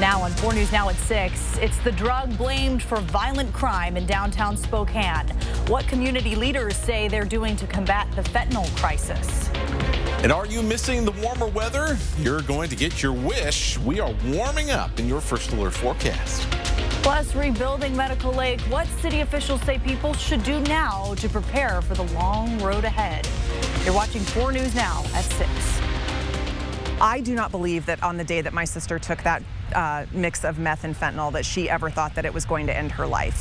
Now on 4 News Now at 6, it's the drug blamed for violent crime in downtown Spokane. What community leaders say they're doing to combat the fentanyl crisis. And are you missing the warmer weather? You're going to get your wish. We are warming up in your first alert forecast. Plus, rebuilding Medical Lake, what city officials say people should do now to prepare for the long road ahead. You're watching 4 News Now at 6. I do not believe that on the day that my sister took that mix of meth and fentanyl that she ever thought that it was going to end her life.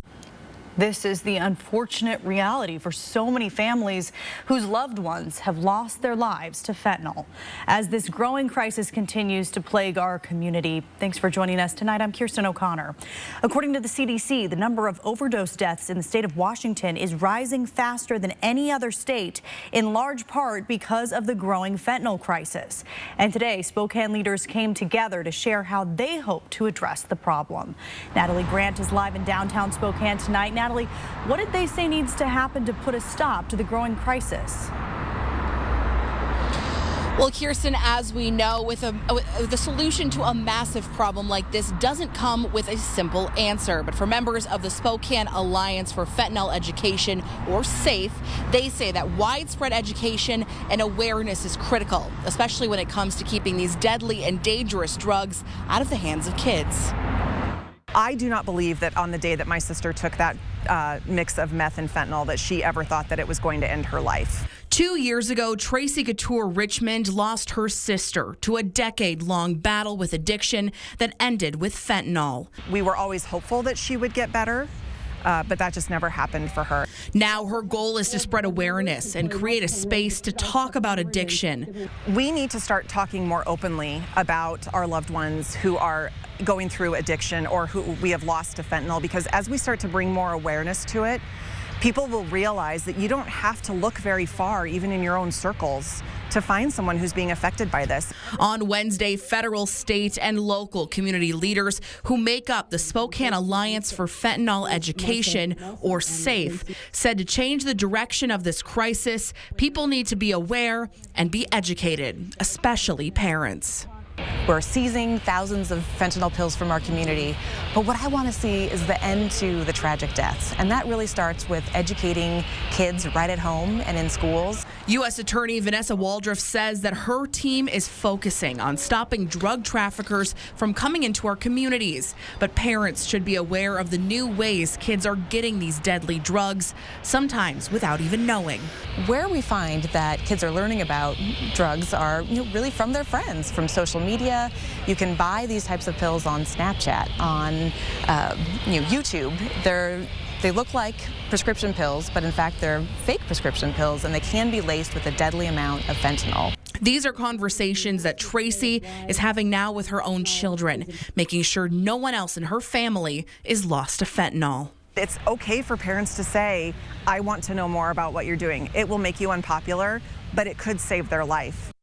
This is the unfortunate reality for so many families whose loved ones have lost their lives to fentanyl. As this growing crisis continues to plague our community. Thanks for joining us tonight. I'm Kirsten O'Connor. According to the CDC, the number of overdose deaths in the state of Washington is rising faster than any other state, in large part because of the growing fentanyl crisis. And today, Spokane leaders came together to share how they hope to address the problem. Natalie Grant is live in downtown Spokane tonight. Natalie, what did they say needs to happen to put a stop to the growing crisis? Well, Kirsten, as we know, the solution to a massive problem like this doesn't come with a simple answer. But for members of the Spokane Alliance for Fentanyl Education, or SAFE, they say that widespread education and awareness is critical, especially when it comes to keeping these deadly and dangerous drugs out of the hands of kids. I do not believe that on the day that my sister took that mix of meth and fentanyl that she ever thought that it was going to end her life. 2 years ago, Tracy Couture Richmond lost her sister to a decade-long battle with addiction that ended with fentanyl. We were always hopeful that she would get better. But that just never happened for her. Now her goal is to spread awareness and create a space to talk about addiction. We need to start talking more openly about our loved ones who are going through addiction or who we have lost to fentanyl, because as we start to bring more awareness to it, people will realize that you don't have to look very far, even in your own circles, to find someone who's being affected by this. On Wednesday, federal, state, and local community leaders who make up the Spokane Alliance for Fentanyl Education, or SAFE, said to change the direction of this crisis, people need to be aware and be educated, especially parents. We're seizing thousands of fentanyl pills from our community, but what I want to see is the end to the tragic deaths, and that really starts with educating kids right at home and in schools. U.S. Attorney Vanessa Waldroff says that her team is focusing on stopping drug traffickers from coming into our communities, but parents should be aware of the new ways kids are getting these deadly drugs, sometimes without even knowing. Where we find that kids are learning about drugs are really from their friends, from social media. You can buy these types of pills on Snapchat, on YouTube. They look like prescription pills, but in fact they're fake prescription pills, and they can be laced with a deadly amount of fentanyl. These are conversations that Tracy is having now with her own children, making sure no one else in her family is lost to fentanyl. It's okay for parents to say, I want to know more about what you're doing. It will make you unpopular, but it could save their life.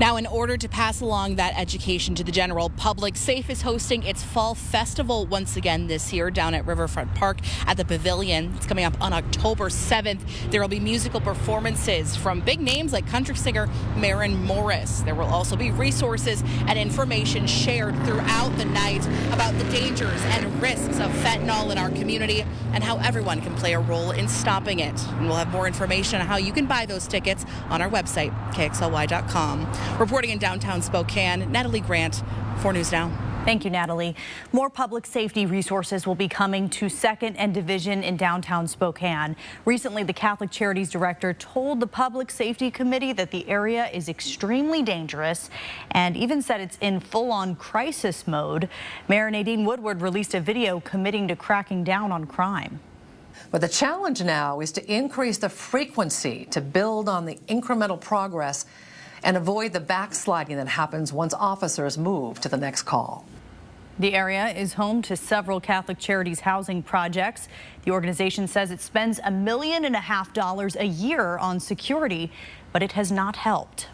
Now, in order to pass along that education to the general public, SAFE is hosting its fall festival once again this year down at Riverfront Park at the Pavilion. It's coming up on October 7th. There will be musical performances from big names like country singer Maren Morris. There will also be resources and information shared throughout the night about the dangers and risks of fentanyl in our community and how everyone can play a role in stopping it. And we'll have more information on how you can buy those tickets on our website, kxly.com. Reporting in downtown Spokane, Natalie Grant, 4 News Now. Thank you, Natalie. More public safety resources will be coming to 2nd and Division in downtown Spokane. Recently, the Catholic Charities Director told the Public Safety Committee that the area is extremely dangerous and even said it's in full-on crisis mode. Mayor Nadine Woodward released a video committing to cracking down on crime. But the challenge now is to increase the frequency to build on the incremental progress and avoid the backsliding that happens once officers move to the next call. The area is home to several Catholic Charities housing projects. The organization says it spends $1.5 million a year on security, but it has not helped.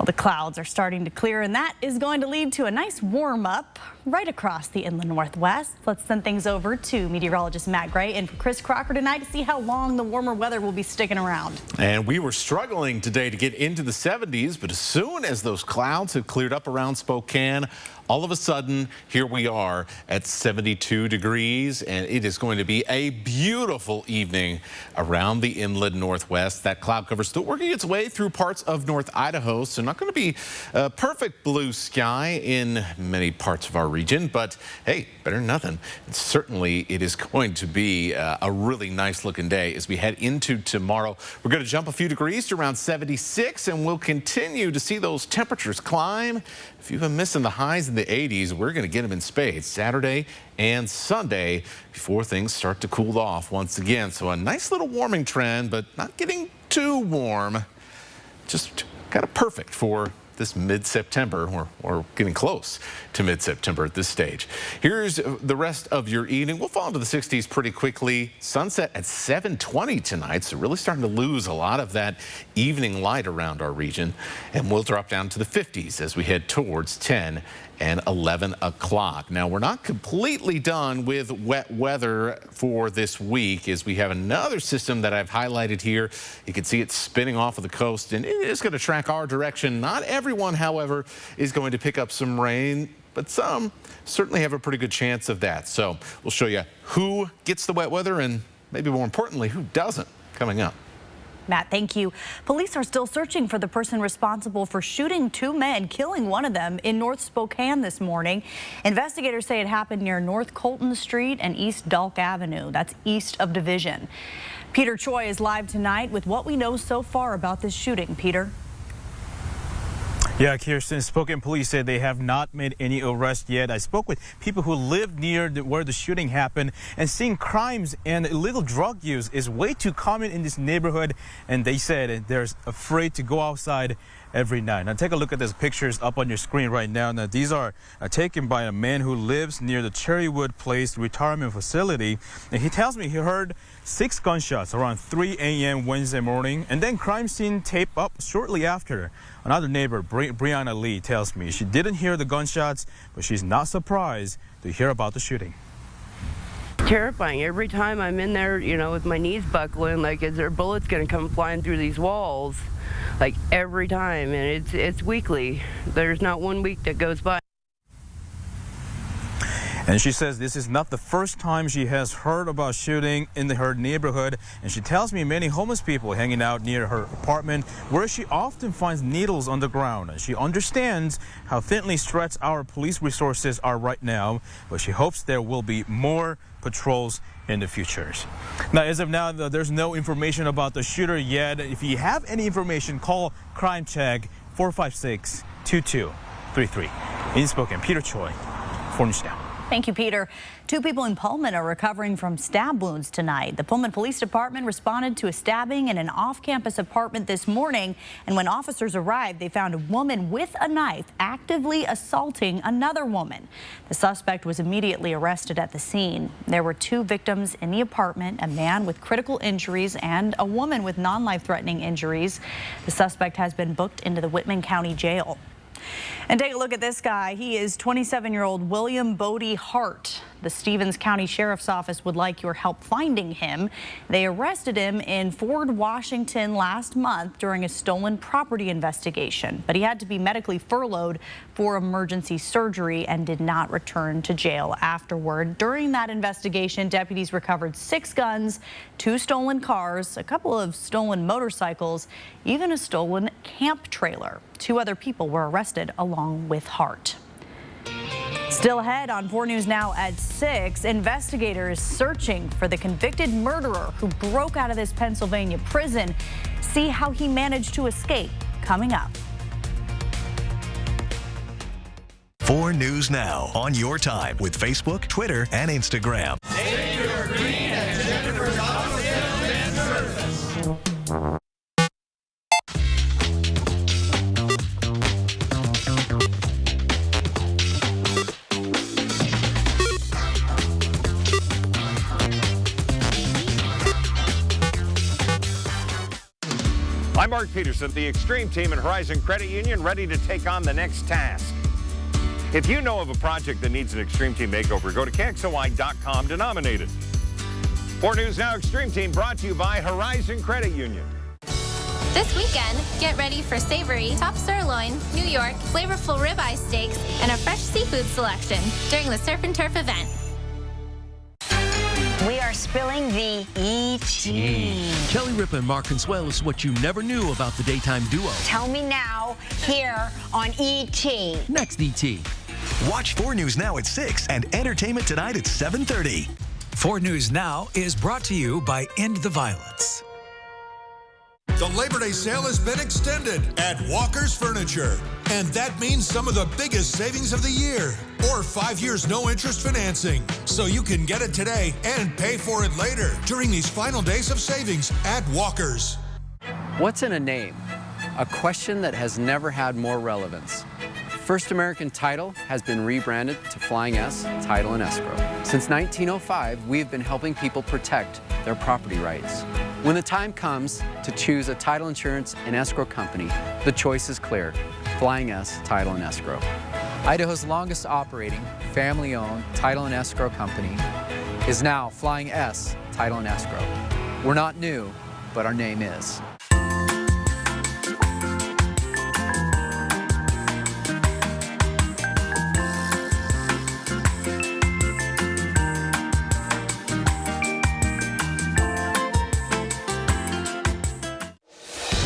Well, the clouds are starting to clear, and that is going to lead to a nice warm up right across the inland northwest. Let's send things over to meteorologist Matt Gray and for Chris Crocker tonight to see how long the warmer weather will be sticking around. And we were struggling today to get into the 70s, but as soon as those clouds have cleared up around Spokane, all of a sudden, here we are at 72 degrees, and it is going to be a beautiful evening around the inland northwest. That cloud cover still working its way through parts of North Idaho, so not going to be a perfect blue sky in many parts of our region, but hey, better than nothing. And certainly, it is going to be a really nice looking day as we head into tomorrow. We're going to jump a few degrees to around 76, and we'll continue to see those temperatures climb. If you've been missing the highs in the 80s, we're going to get them in spades Saturday and Sunday before things start to cool off once again. So a nice little warming trend, but not getting too warm. Just kind of perfect for this mid-September, or getting close to mid-September at this stage. Here's the rest of your evening. We'll fall into the 60s pretty quickly. Sunset at 7:20 tonight, so really starting to lose a lot of that evening light around our region. And we'll drop down to the 50s as we head towards 10 and 11 o'clock. Now, we're not completely done with wet weather for this week, as we have another system that I've highlighted here. You can see it spinning off of the coast, and it is going to track our direction. Not everyone, however, is going to pick up some rain, but some certainly have a pretty good chance of that. So we'll show you who gets the wet weather and maybe more importantly, who doesn't, coming up. Matt, thank you. Police are still searching for the person responsible for shooting two men, killing one of them in North Spokane this morning. Investigators say it happened near North Colton Street and East Dalk Avenue. That's east of Division. Peter Choi is live tonight with what we know so far about this shooting. Peter. Yeah, Kirsten, Spokane police said they have not made any arrests yet. I spoke with people who live near where the shooting happened, and seeing crimes and illegal drug use is way too common in this neighborhood, and they said they're afraid to go outside every night. Now take a look at these pictures up on your screen right now. Now these are taken by a man who lives near the Cherrywood Place retirement facility, and he tells me he heard 6 gunshots around 3 a.m. Wednesday morning, and then crime scene tape up shortly after. Another neighbor, Brianna Lee, tells me she didn't hear the gunshots, but she's not surprised to hear about the shooting. Terrifying. Every time I'm in there, you know, with my knees buckling, like, is there bullets going to come flying through these walls? Like, every time, and it's weekly. There's not one week that goes by. And she says this is not the first time she has heard about shooting in her neighborhood. And she tells me many homeless people hanging out near her apartment, where she often finds needles on the ground. And she understands how thinly stretched our police resources are right now, but she hopes there will be more patrols in the future. Now, as of now, there's no information about the shooter yet. If you have any information, call Crime Check 456-2233. In Spokane, Peter Choi, 4 News Now. Thank you, Peter. 2 people in Pullman are recovering from stab wounds tonight. The Pullman Police Department responded to a stabbing in an off-campus apartment this morning, and when officers arrived, they found a woman with a knife actively assaulting another woman. The suspect was immediately arrested at the scene. There were 2 victims in the apartment, a man with critical injuries and a woman with non-life-threatening injuries. The suspect has been booked into the Whitman County Jail. And take a look at this guy. He is 27-year-old William Bodie Hart. The Stevens County Sheriff's Office would like your help finding him. They arrested him in Ford, Washington last month during a stolen property investigation, but he had to be medically furloughed for emergency surgery and did not return to jail afterward. During that investigation, deputies recovered 6 guns, 2 stolen cars, a couple of stolen motorcycles, even a stolen camp trailer. 2 other people were arrested along with Hart. Still ahead on 4 News Now at 6, investigators searching for the convicted murderer who broke out of this Pennsylvania prison. See how he managed to escape, coming up. 4 News Now on your time with Facebook, Twitter, and Instagram. Xavier Green and Jennifer Thompson service. I'm I'm Mark Peterson, the Extreme Team and Horizon Credit Union, ready to take on the next task. If you know of a project that needs an Extreme Team makeover, go to KXLY.com to nominate it. 4 News Now Extreme Team brought to you by Horizon Credit Union. This weekend, get ready for savory top sirloin, New York, flavorful ribeye steaks, and a fresh seafood selection during the Surf and Turf event. We are spilling the E.T. Kelly Ripa and Mark Consuelo is what you never knew about the daytime duo. Tell me now, here on E.T. Next E.T. Watch 4 News Now at 6 and Entertainment Tonight at 7:30. 4 News Now is brought to you by End the Violence. The Labor Day sale has been extended at Walker's Furniture. And that means some of the biggest savings of the year. Or 5 years no interest financing. So you can get it today and pay for it later during these final days of savings at Walker's. What's in a name? A question that has never had more relevance. First American Title has been rebranded to Flying S Title and Escrow. Since 1905, we've been helping people protect their property rights. When the time comes to choose a title insurance and escrow company, the choice is clear: Flying S Title and Escrow. Idaho's longest operating, family-owned title and escrow company is now Flying S Title and Escrow. We're not new, but our name is.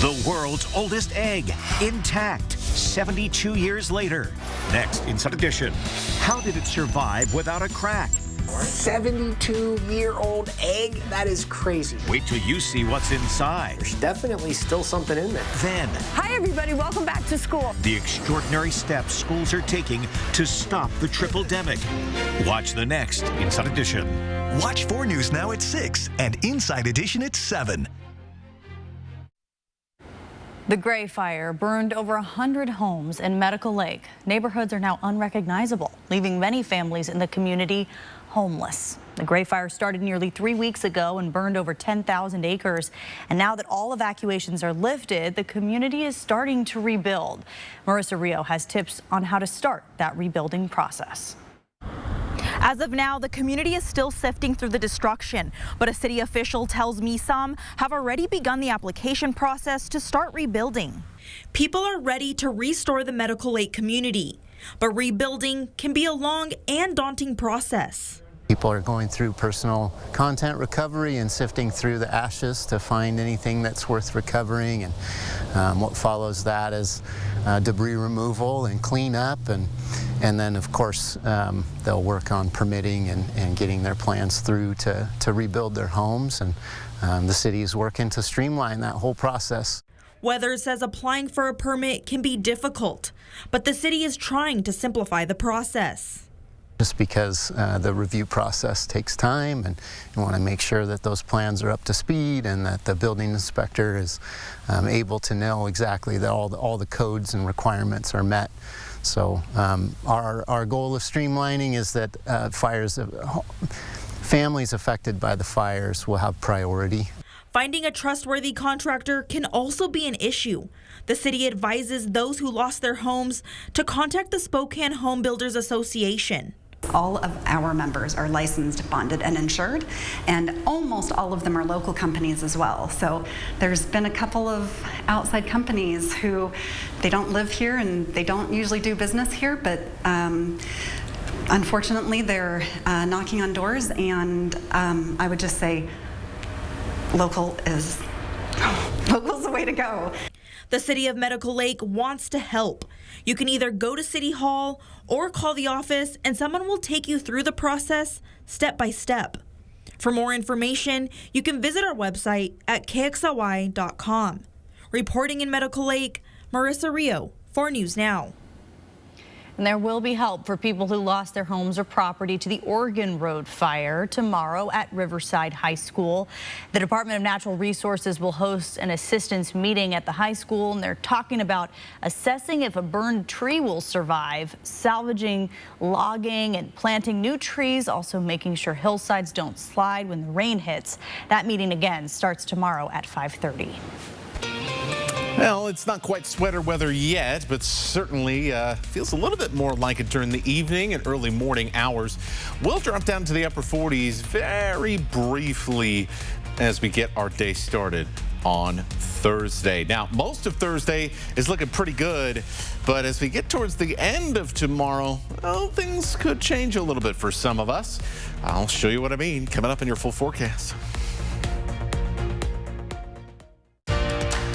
The world's oldest egg, intact, 72 years later. Next, Inside Edition, how did it survive without a crack? 72-year-old egg? That is crazy. Wait till you see what's inside. There's definitely still something in there. Then, hi everybody, welcome back to school. The extraordinary steps schools are taking to stop the triple-demic. Watch the next Inside Edition. Watch 4 News Now at 6 and Inside Edition at 7. The Gray Fire burned over 100 homes in Medical Lake. Neighborhoods are now unrecognizable, leaving many families in the community homeless. The Gray Fire started nearly 3 weeks ago and burned over 10,000 acres. And now that all evacuations are lifted, the community is starting to rebuild. Marissa Rio has tips on how to start that rebuilding process. As of now, the community is still sifting through the destruction, but a city official tells me some have already begun the application process to start rebuilding. People are ready to restore the Medical Lake community, but rebuilding can be a long and daunting process. People are going through personal content recovery and sifting through the ashes to find anything that's worth recovering, and what follows that is debris removal and cleanup, and then of course they'll work on permitting and getting their plans through to rebuild their homes, and the city is working to streamline that whole process. Weathers says applying for a permit can be difficult, but the city is trying to simplify the process. Just because the review process takes time, and you want to make sure that those plans are up to speed and that the building inspector is able to know exactly that all the codes and requirements are met. So our goal of streamlining is that families affected by the fires will have priority. Finding a trustworthy contractor can also be an issue. The city advises those who lost their homes to contact the Spokane Home Builders Association. All of our members are licensed, bonded, and insured, and almost all of them are local companies as well. So there's been a couple of outside companies who, they don't live here and they don't usually do business here, but unfortunately they're knocking on doors, and I would just say local's the way to go. The City of Medical Lake wants to help. You can either go to City Hall or call the office, and someone will take you through the process step by step. For more information, you can visit our website at kxly.com. Reporting in Medical Lake, Marissa Rio, 4 News Now. And there will be help for people who lost their homes or property to the Oregon Road fire tomorrow at Riverside High School. The Department of Natural Resources will host an assistance meeting at the high school, and they're talking about assessing if a burned tree will survive, salvaging, logging, and planting new trees, also making sure hillsides don't slide when the rain hits. That meeting again starts tomorrow at 5:30. Well, it's not quite sweater weather yet, but certainly feels a little bit more like it during the evening and early morning hours. We'll drop down to the upper 40s very briefly as we get our day started on Thursday. Now, most of Thursday is looking pretty good, but as we get towards the end of tomorrow, well, things could change a little bit for some of us. I'll show you what I mean coming up in your full forecast.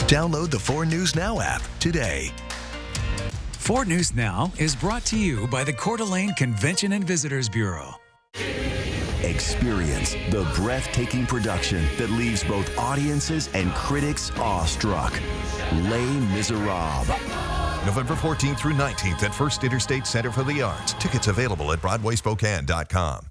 Download the 4 News Now app today. 4 News Now is brought to you by the Coeur d'Alene Convention and Visitors Bureau. Experience the breathtaking production that leaves both audiences and critics awestruck. Les Miserables. November 14th through 19th at First Interstate Center for the Arts. Tickets available at BroadwaySpokane.com.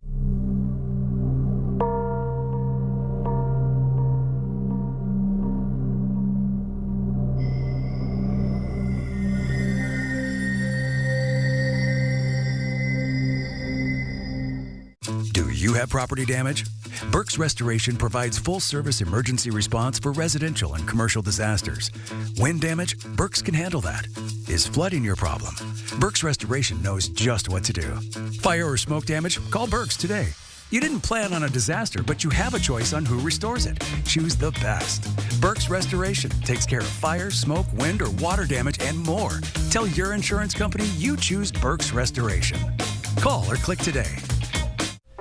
Do you have property damage? Burke's Restoration provides full-service emergency response for residential and commercial disasters. Wind damage? Burke's can handle that. Is flooding your problem? Burke's Restoration knows just what to do. Fire or smoke damage? Call Burke's today. You didn't plan on a disaster, but you have a choice on who restores it. Choose the best. Burke's Restoration takes care of fire, smoke, wind, or water damage and more. Tell your insurance company you choose Burke's Restoration. Call or click today.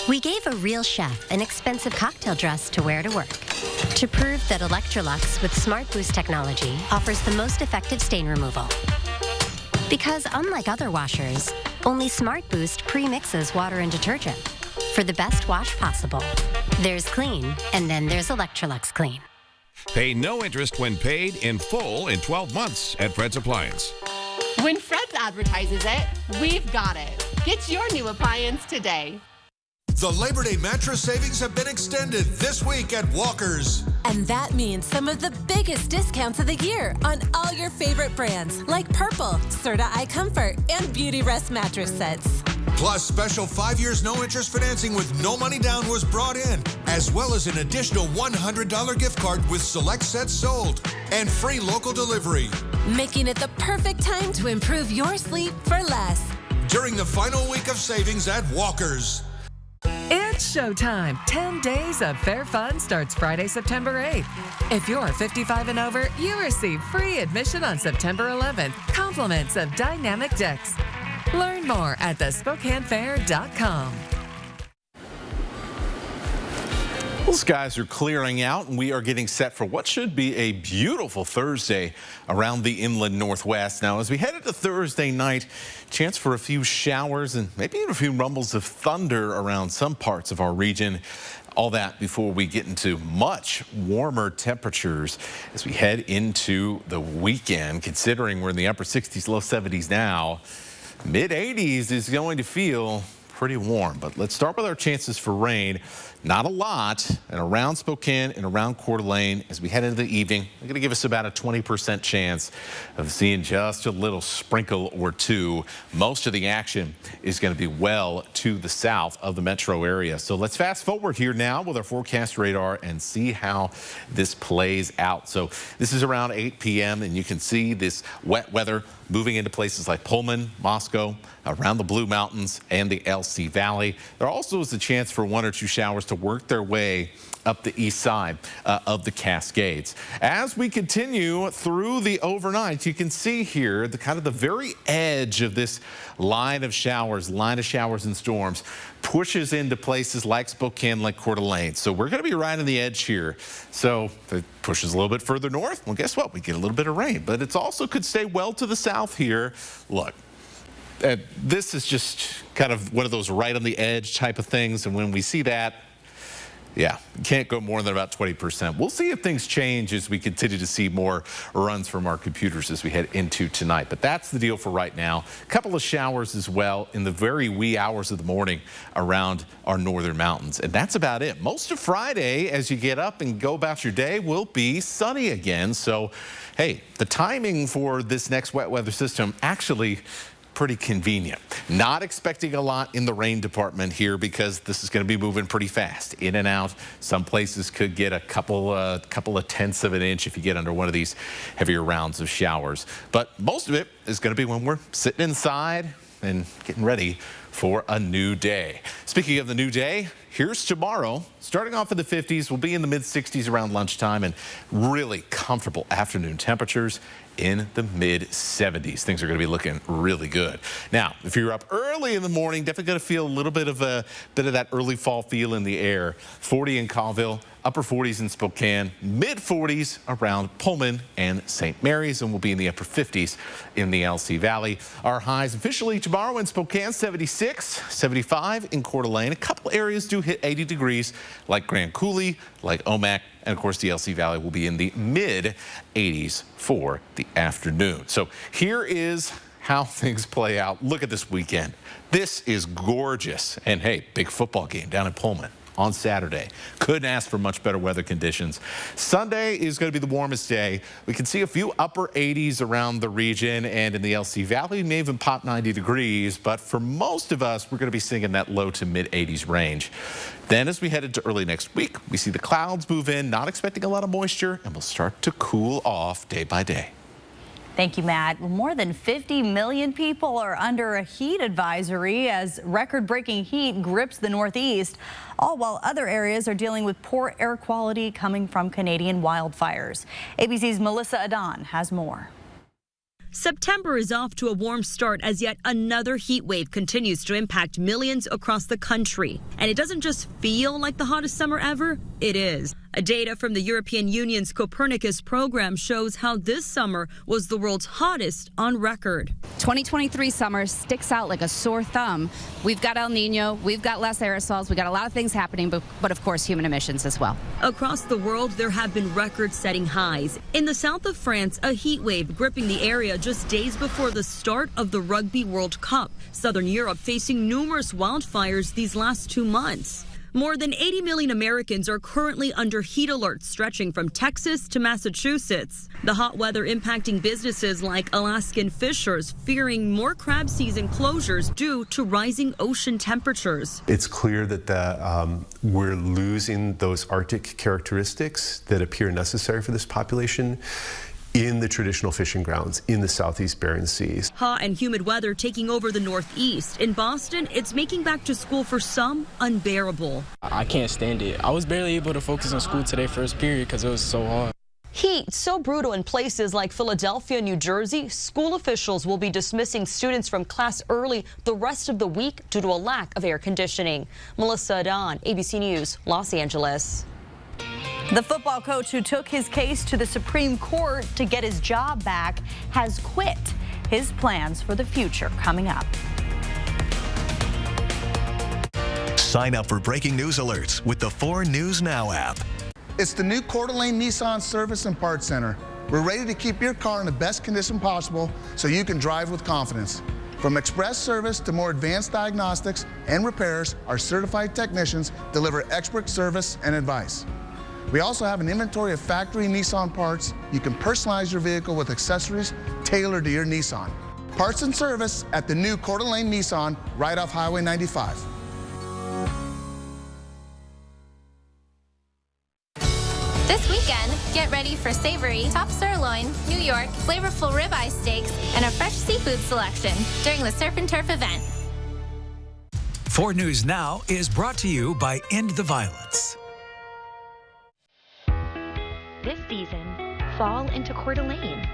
We gave a real chef an expensive cocktail dress to wear to work to prove that Electrolux with Smart Boost technology offers the most effective stain removal. Because unlike other washers, only Smart Boost pre-mixes water and detergent for the best wash possible. There's clean, and then there's Electrolux Clean. Pay no interest when paid in full in 12 months at Fred's Appliance. When Fred's advertises it, we've got it. Get your new appliance today. The Labor Day mattress savings have been extended this week at Walker's. And that means some of the biggest discounts of the year on all your favorite brands like Purple, Serta iComfort, and Beauty Rest mattress sets. Plus, special 5 years no interest financing with no money down was brought in, as well as an additional $100 gift card with select sets sold and free local delivery. Making it the perfect time to improve your sleep for less. During the final week of savings at Walker's. It's showtime. 10 days of fair fun starts Friday, September 8th. If you're 55 and over, you receive free admission on September 11th. Compliments of dynamic decks. Learn more at thespokanefair.com. Well, skies are clearing out and we are getting set for what should be a beautiful Thursday around the inland northwest. Now, as we head into Thursday night, chance for a few showers and maybe even a few rumbles of thunder around some parts of our region. All that before we get into much warmer temperatures as we head into the weekend, considering we're in the upper 60s, low 70s now. Mid 80s is going to feel pretty warm, but let's start with our chances for rain. Not a lot, and around Spokane and around Coeur d'Alene as we head into the evening. They're going to give us about a 20% chance of seeing just a little sprinkle or two. Most of the action is going to be well to the south of the metro area. So let's fast forward here now with our forecast radar and see how this plays out. So this is around 8 p.m. and you can see this wet weather moving into places like Pullman, Moscow, around the Blue Mountains and the LC Valley. There also is a chance for 1 or 2 showers to work their way up the east side of the Cascades. As we continue through the overnight, you can see here the kind of the very edge of this line of showers and storms pushes into places like Spokane, like Coeur d'Alene. So we're going to be right on the edge here. So if it pushes a little bit further north, well, guess what? We get a little bit of rain, but it's also could stay well to the south here. Look. This is just kind of one of those right on the edge type of things. And when we see that, yeah, can't go more than about 20%. We'll see if things change as we continue to see more runs from our computers as we head into tonight. But that's the deal for right now. A couple of showers as well in the very wee hours of the morning around our northern mountains. And that's about it. Most of Friday, as you get up and go about your day, will be sunny again. So, hey, the timing for this next wet weather system actually pretty convenient. Not expecting a lot in the rain department here because this is going to be moving pretty fast. In and out. Some places could get a couple of tenths of an inch if you get under one of these heavier rounds of showers. But most of it is going to be when we're sitting inside and getting ready for a new day. Speaking of the new day, here's tomorrow. Starting off in the 50s, we'll be in the mid-60s around lunchtime and really comfortable afternoon temperatures in the mid-70s. Things are going to be looking really good. Now, if you're up early in the morning, definitely going to feel a little bit of that early fall feel in the air. 40 in Colville, upper 40s in Spokane, mid-40s around Pullman and St. Mary's, and we'll be in the upper 50s in the LC Valley. Our highs officially tomorrow in Spokane, 76, 75 in Coeur d'Alene. A couple areas do hit 80 degrees, like Grand Coulee, like Omak, and of course the LC Valley will be in the mid-80s for the afternoon. So here is how things play out. Look at this weekend. This is gorgeous. And hey, big football game down in Pullman on Saturday. Couldn't ask for much better weather conditions. Sunday is going to be the warmest day. We can see a few upper 80s around the region, and in the LC Valley, may even pop 90 degrees. But for most of us, we're going to be seeing in that low to mid 80s range. Then as we head into early next week, we see the clouds move in, not expecting a lot of moisture, and we'll start to cool off day by day. Thank you, Matt. More than 50 million people are under a heat advisory as record-breaking heat grips the Northeast, all while other areas are dealing with poor air quality coming from Canadian wildfires. ABC's Melissa Adon has more. September is off to a warm start as yet another heat wave continues to impact millions across the country. And it doesn't just feel like the hottest summer ever, it is. Data from the European Union's Copernicus program shows how this summer was the world's hottest on record. 2023 summer sticks out like a sore thumb. We've got El Nino, we've got less aerosols, we've got a lot of things happening, but of course human emissions as well. Across the world, there have been record-setting highs. In the south of France, a heat wave gripping the area just days before the start of the Rugby World Cup. Southern Europe facing numerous wildfires these last 2 months. More than 80 million Americans are currently under heat alerts stretching from Texas to Massachusetts. The hot weather impacting businesses like Alaskan fishers, fearing more crab season closures due to rising ocean temperatures. It's clear that we're losing those Arctic characteristics that appear necessary for this population in the traditional fishing grounds in the Southeast Bering Seas. Hot and humid weather taking over the Northeast. In Boston, it's making back to school for some unbearable. I can't stand it. I was barely able to focus on school today first period because it was so hot. Heat so brutal in places like Philadelphia, New Jersey, school officials will be dismissing students from class early the rest of the week due to a lack of air conditioning. Melissa Adon, ABC News, Los Angeles. The football coach who took his case to the Supreme Court to get his job back has quit. His plans for the future coming up. Sign up for breaking news alerts with the 4 News Now app. It's the new Coeur d'Alene Nissan Service and Parts Center. We're ready to keep your car in the best condition possible so you can drive with confidence. From express service to more advanced diagnostics and repairs, our certified technicians deliver expert service and advice. We also have an inventory of factory Nissan parts. You can personalize your vehicle with accessories tailored to your Nissan. Parts and service at the new Coeur d'Alene Nissan right off Highway 95. This weekend, get ready for savory top sirloin, New York, flavorful ribeye steaks, and a fresh seafood selection during the Surf and Turf event. 4 News Now is brought to you by End the Violence. This season, fall into Coeur d'Alene.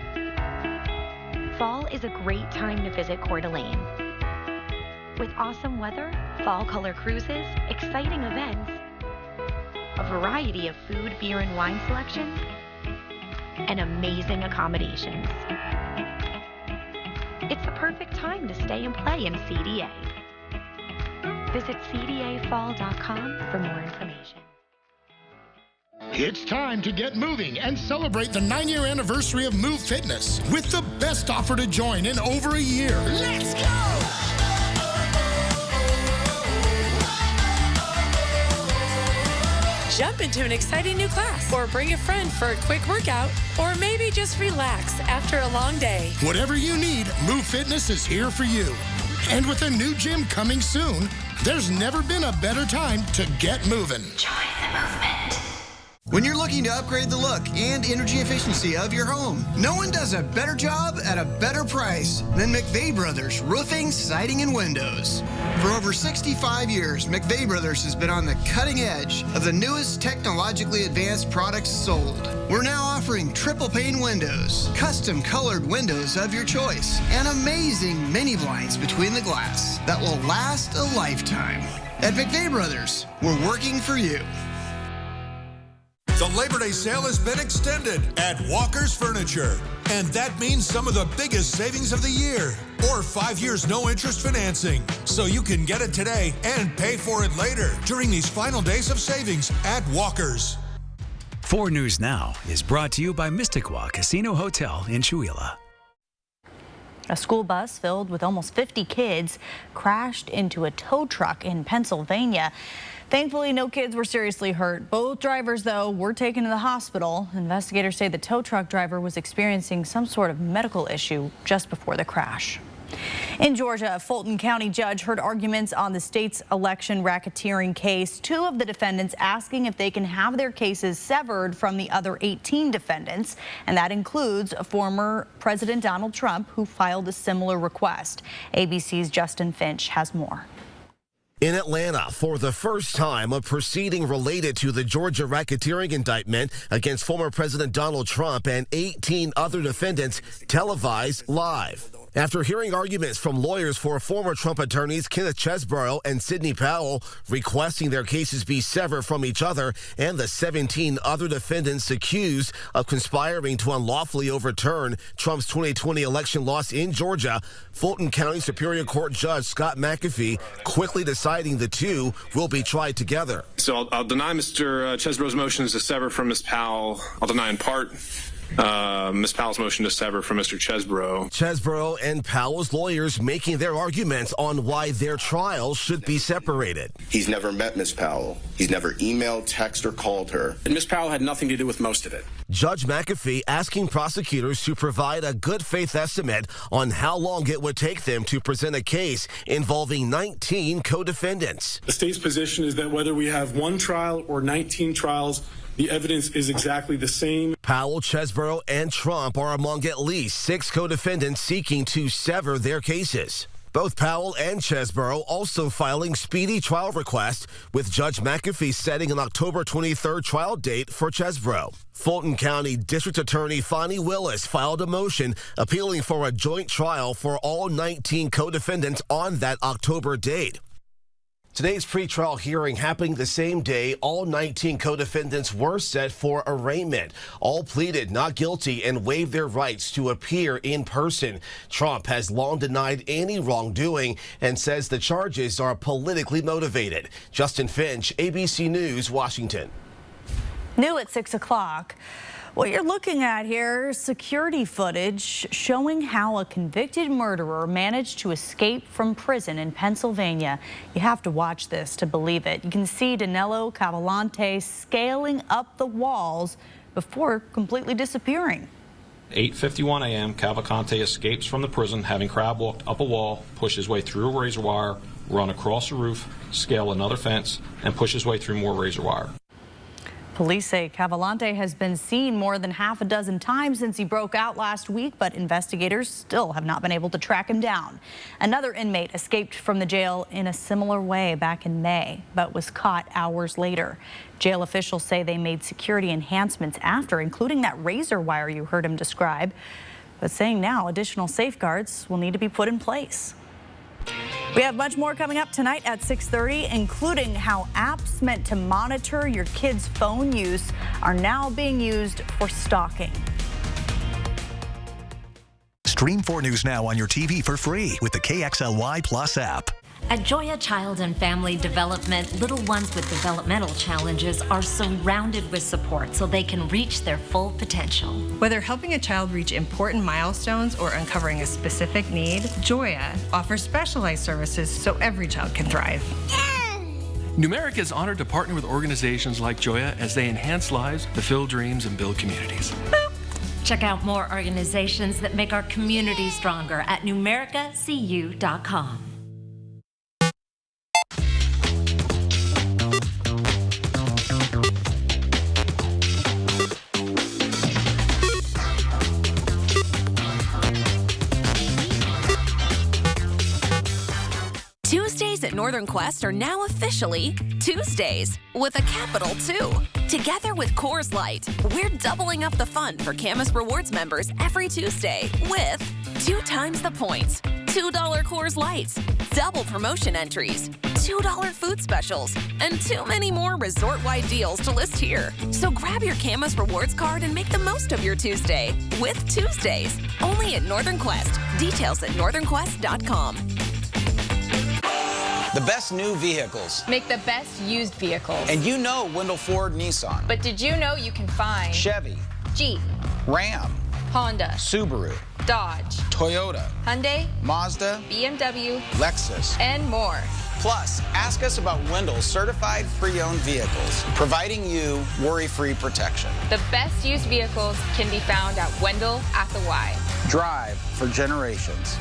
Fall is a great time to visit Coeur d'Alene. With awesome weather, fall color cruises, exciting events, a variety of food, beer, and wine selections, and amazing accommodations. It's the perfect time to stay and play in CDA. Visit cdafall.com for more information. It's time to get moving and celebrate the 9-year anniversary of Move Fitness with the best offer to join in over a year. Let's go! Jump into an exciting new class, or bring a friend for a quick workout, or maybe just relax after a long day. Whatever you need, Move Fitness is here for you. And with a new gym coming soon, there's never been a better time to get moving. Join the movement. When you're looking to upgrade the look and energy efficiency of your home, no one does a better job at a better price than McVeigh Brothers Roofing, Siding, and Windows. For over 65 years, McVeigh Brothers has been on the cutting edge of the newest technologically advanced products sold. We're now offering triple pane windows, custom colored windows of your choice, and amazing mini blinds between the glass that will last a lifetime. At McVeigh Brothers, we're working for you. The Labor Day sale has been extended at Walker's Furniture. And that means some of the biggest savings of the year. Or 5 years no interest financing. So you can get it today and pay for it later during these final days of savings at Walker's. 4 News Now is brought to you by Mysticwa Casino Hotel in Chewelah. A school bus filled with almost 50 kids crashed into a tow truck in Pennsylvania. Thankfully, no kids were seriously hurt. Both drivers, though, were taken to the hospital. Investigators say the tow truck driver was experiencing some sort of medical issue just before the crash. In Georgia, a Fulton County judge heard arguments on the state's election racketeering case. 2 of the defendants asking if they can have their cases severed from the other 18 defendants, and that includes former President Donald Trump, who filed a similar request. ABC's Justin Finch has more. In Atlanta, for the first time, a proceeding related to the Georgia racketeering indictment against former President Donald Trump and 18 other defendants televised live. After hearing arguments from lawyers for former Trump attorneys Kenneth Chesebro and Sidney Powell requesting their cases be severed from each other, and the 17 other defendants accused of conspiring to unlawfully overturn Trump's 2020 election loss in Georgia, Fulton County Superior Court Judge Scott McAfee quickly deciding the 2 will be tried together. So I'll deny Mr. Chesebro's motions to sever from Ms. Powell. I'll deny in part Ms. Powell's motion to sever from Mr. Chesebro. Chesebro and Powell's lawyers making their arguments on why their trials should be separated. He's never met Ms. Powell. He's never emailed, texted, or called her. And Ms. Powell had nothing to do with most of it. Judge McAfee asking prosecutors to provide a good faith estimate on how long it would take them to present a case involving 19 co-defendants. The state's position is that whether we have 1 trial or 19 trials, the evidence is exactly the same. Powell, Chesebro, and Trump are among at least 6 co-defendants seeking to sever their cases. Both Powell and Chesebro also filing speedy trial requests, with Judge McAfee setting an October 23rd trial date for Chesebro. Fulton County District Attorney Fonnie Willis filed a motion appealing for a joint trial for all 19 co-defendants on that October date. Today's pretrial hearing happening the same day all 19 co-defendants were set for arraignment. All pleaded not guilty and waived their rights to appear in person. Trump has long denied any wrongdoing and says the charges are politically motivated. Justin Finch, ABC News, Washington. New at 6 o'clock. What you're looking at here is security footage showing how a convicted murderer managed to escape from prison in Pennsylvania. You have to watch this to believe it. You can see Danilo Cavalante scaling up the walls before completely disappearing. 8:51 a.m., Cavalcante escapes from the prison, having crab walked up a wall, pushed his way through a razor wire, run across a roof, scale another fence, and push his way through more razor wire. Police say Cavalante has been seen more than half a dozen times since he broke out last week, but investigators still have not been able to track him down. Another inmate escaped from the jail in a similar way back in May, but was caught hours later. Jail officials say they made security enhancements after, including that razor wire you heard him describe, but saying now additional safeguards will need to be put in place. We have much more coming up tonight at 6:30, including how apps meant to monitor your kids' phone use are now being used for stalking. Stream 4 News Now on your TV for free with the KXLY Plus app. At Joya Child and Family Development, little ones with developmental challenges are surrounded with support so they can reach their full potential. Whether helping a child reach important milestones or uncovering a specific need, Joya offers specialized services so every child can thrive. Numerica is honored to partner with organizations like Joya as they enhance lives, fulfill dreams, and build communities. Check out more organizations that make our community stronger at numericacu.com. Tuesdays at Northern Quest are now officially Tuesdays with a capital 2. Together with Coors Light, we're doubling up the fun for Camus Rewards members every Tuesday with 2 times the points, $2 Coors Lights, double promotion entries, $2 food specials, and too many more resort-wide deals to list here. So grab your Camus Rewards card and make the most of your Tuesday with Tuesdays, only at Northern Quest. Details at northernquest.com. The best new vehicles. Make the best used vehicles. And you know Wendell Ford Nissan. But did you know you can find Chevy, Jeep, Ram, Honda, Subaru, Dodge, Toyota, Hyundai, Mazda, BMW, Lexus, and more. Plus, ask us about Wendell's certified pre-owned vehicles, providing you worry-free protection. The best used vehicles can be found at Wendell at the Y. Drive for generations.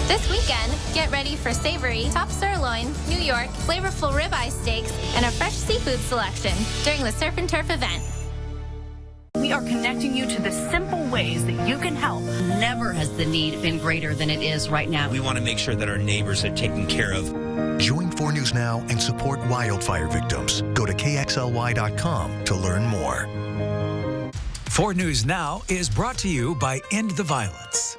This weekend, get ready for savory top sirloin, New York, flavorful ribeye steaks, and a fresh seafood selection during the Surf and Turf event. We are connecting you to the simple ways that you can help. Never has the need been greater than it is right now. We want to make sure that our neighbors are taken care of. Join 4 News Now and support wildfire victims. Go to KXLY.com to learn more. 4 News Now is brought to you by End the Violence.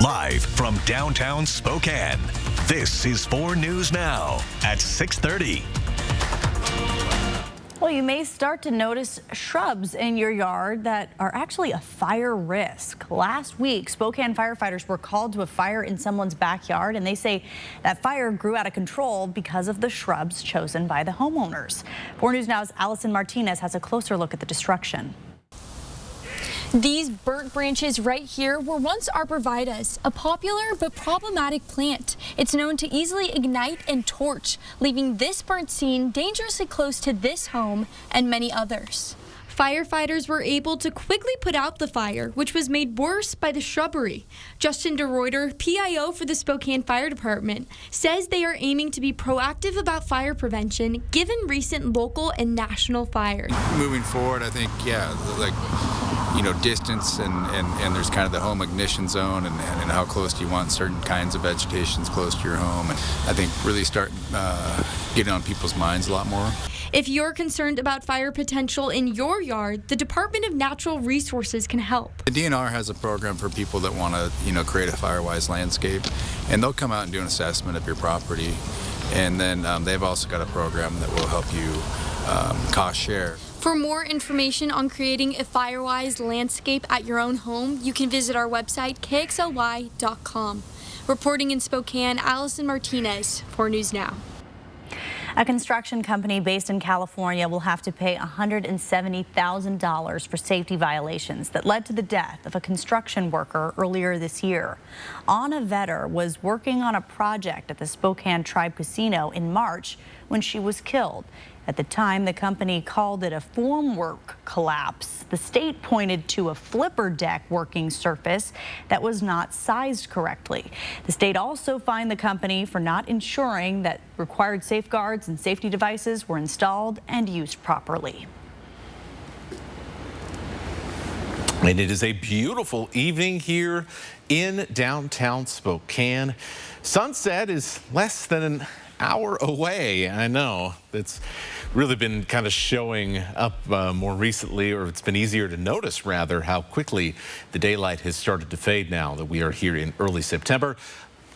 Live from downtown Spokane, this is 4 News Now at 6:30. Well, you may start to notice shrubs in your yard that are actually a fire risk. Last week, Spokane firefighters were called to a fire in someone's backyard, and they say that fire grew out of control because of the shrubs chosen by the homeowners. 4 News Now's Allison Martinez has a closer look at the destruction. These burnt branches right here were once arborvitae, a popular but problematic plant. It's known to easily ignite and torch, leaving this burnt scene dangerously close to this home and many others. Firefighters were able to quickly put out the fire, which was made worse by the shrubbery. Justin DeReuter, PIO for the Spokane Fire Department, says they are aiming to be proactive about fire prevention given recent local and national fires. Moving forward, I think, distance and there's kind of the home ignition zone and how close do you want certain kinds of vegetations close to your home. And I think really start getting on people's minds a lot more. If you're concerned about fire potential in your yard, the Department of Natural Resources can help. The DNR has a program for people that want to, create a fire-wise landscape, and they'll come out and do an assessment of your property. And then they've also got a program that will help you cost share. For more information on creating a fire-wise landscape at your own home, you can visit our website, kxly.com. Reporting in Spokane, Allison Martinez, 4 News Now. A construction company based in California will have to pay $170,000 for safety violations that led to the death of a construction worker earlier this year. Anna Vetter was working on a project at the Spokane Tribe Casino in March when she was killed. At the time, the company called it a formwork collapse. The state pointed to a flipper deck working surface that was not sized correctly. The state also fined the company for not ensuring that required safeguards and safety devices were installed and used properly. And it is a beautiful evening here in downtown Spokane. Sunset is less than an hour away. I know it's really been kind of showing up more recently, or it's been easier to notice rather how quickly the daylight has started to fade now that we are here in early September.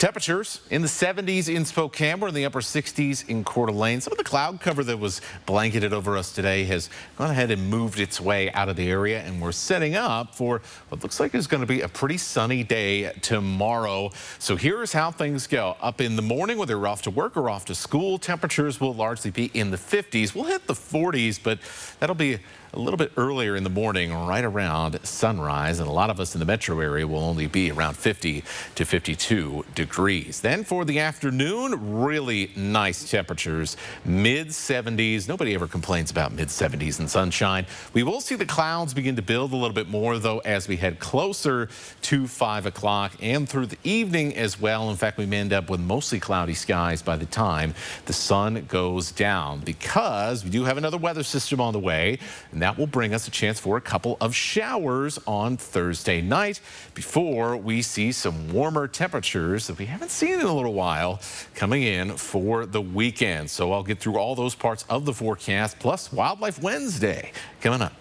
Temperatures in the 70s in Spokane. We're in the upper 60s in Coeur d'Alene. Some of the cloud cover that was blanketed over us today has gone ahead and moved its way out of the area, and we're setting up for what looks like is going to be a pretty sunny day tomorrow. So here's how things go. Up in the morning, whether you're off to work or off to school, temperatures will largely be in the 50s. We'll hit the 40s, but that'll be a little bit earlier in the morning, right around sunrise, and a lot of us in the metro area will only be around 50 to 52 degrees. Then for the afternoon, really nice temperatures, mid-70s. Nobody ever complains about mid-70s and sunshine. We will see the clouds begin to build a little bit more, though, as we head closer to 5 o'clock and through the evening as well. In fact, we may end up with mostly cloudy skies by the time the sun goes down, because we do have another weather system on the way, and that will bring us a chance for a couple of showers on Thursday night before we see some warmer temperatures that we haven't seen in a little while coming in for the weekend. So I'll get through all those parts of the forecast, plus Wildlife Wednesday coming up.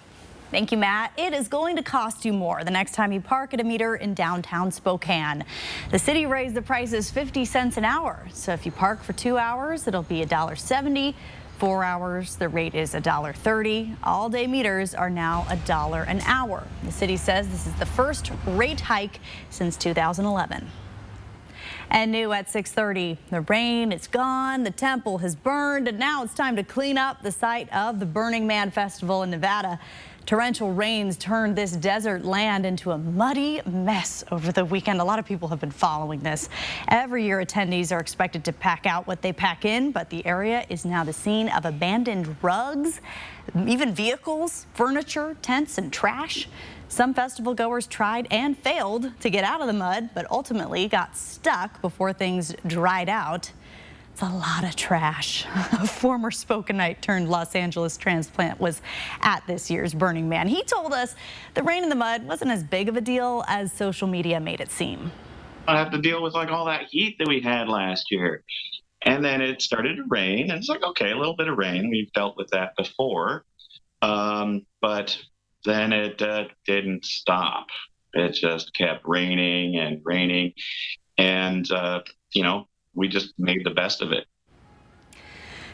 Thank you, Matt. It is going to cost you more the next time you park at a meter in downtown Spokane. The city raised the prices 50 cents an hour. So if you park for 2 hours, it'll be $1.70. 4 hours, the rate is $1.30. All-day meters are now $1 an hour. The city says this is the first rate hike since 2011. And new at 6:30, the rain is gone, the temple has burned, and now it's time to clean up the site of the Burning Man Festival in Nevada. Torrential rains turned this desert land into a muddy mess over the weekend. A lot of people have been following this. Every year, attendees are expected to pack out what they pack in, but the area is now the scene of abandoned rugs, even vehicles, furniture, tents, and trash. Some festival goers tried and failed to get out of the mud, but ultimately got stuck before things dried out. It's a lot of trash. A former Spokaneite turned Los Angeles transplant was at this year's Burning Man. He told us the rain in the mud wasn't as big of a deal as social media made it seem. I have to deal with like all that heat that we had last year. And then it started to rain, and it's like, okay, a little bit of rain. We've dealt with that before. But then it didn't stop. It just kept raining and raining. And, we just made the best of it.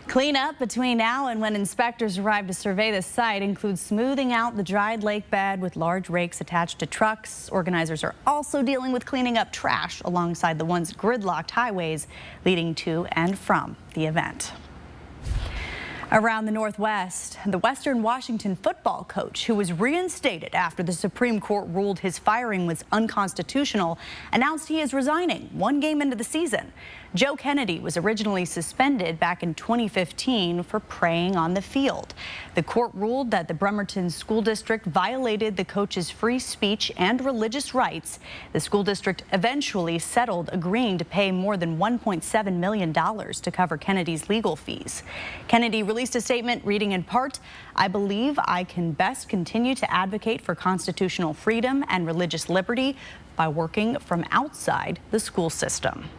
Cleanup between now and when inspectors arrive to survey the site includes smoothing out the dried lake bed with large rakes attached to trucks. Organizers are also dealing with cleaning up trash alongside the once gridlocked highways leading to and from the event. Around the Northwest, the Western Washington football coach, who was reinstated after the Supreme Court ruled his firing was unconstitutional, announced he is resigning 1 game into the season. Joe Kennedy was originally suspended back in 2015 for preying on the field. The court ruled that the Bremerton School District violated the coach's free speech and religious rights. The school district eventually settled, agreeing to pay more than $1.7 million to cover Kennedy's legal fees. Kennedy released a statement reading in part, "I believe I can best continue to advocate for constitutional freedom and religious liberty by working from outside the school system."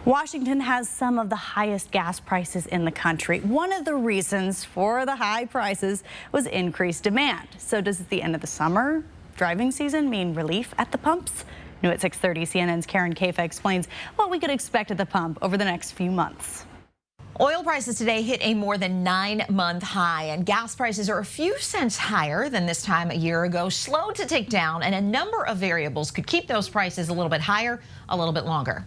Washington has some of the highest gas prices in the country. One of the reasons for the high prices was increased demand. So does the end of the summer driving season mean relief at the pumps? New at 6:30, CNN's Karen Kafa explains what we could expect at the pump over the next few months. Oil prices today hit a more than 9-month high, and gas prices are a few cents higher than this time a year ago, slow to take down, and a number of variables could keep those prices a little bit higher a little bit longer.